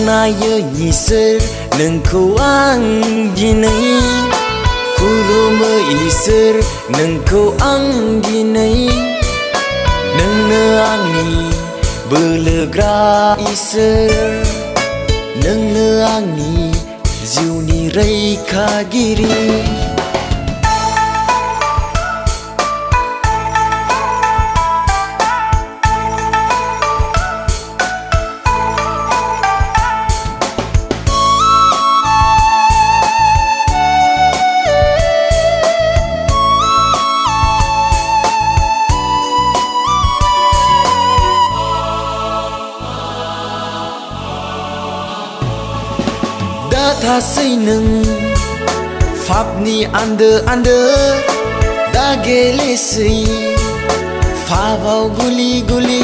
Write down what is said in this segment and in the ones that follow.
नायो इसोर नोंखौ आं दिनै खुलुमो इसोर नोंखौ आं दिनै नोंनो आंनि बोलोग्रा इसोर नोंनो आंनि जिउनि रैखागिरि दा थासै नों फाफनि आन्दो दा गेलेसै फाफाव गुलि गुलि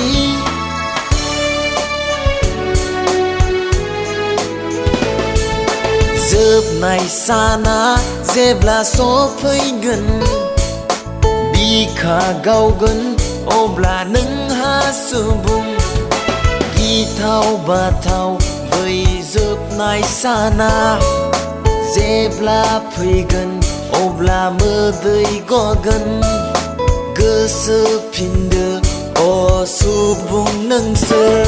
जोबनाय साना जेब्ला सफैगोन बिखा गावगोन अब्ला नोंहा सुबुं गिथाव बाथाव बै जोबनाय साना जेब्ला फैगोन अब्ला मोदै गगोन गोसोफिनदो अ सुबुं नोंसोर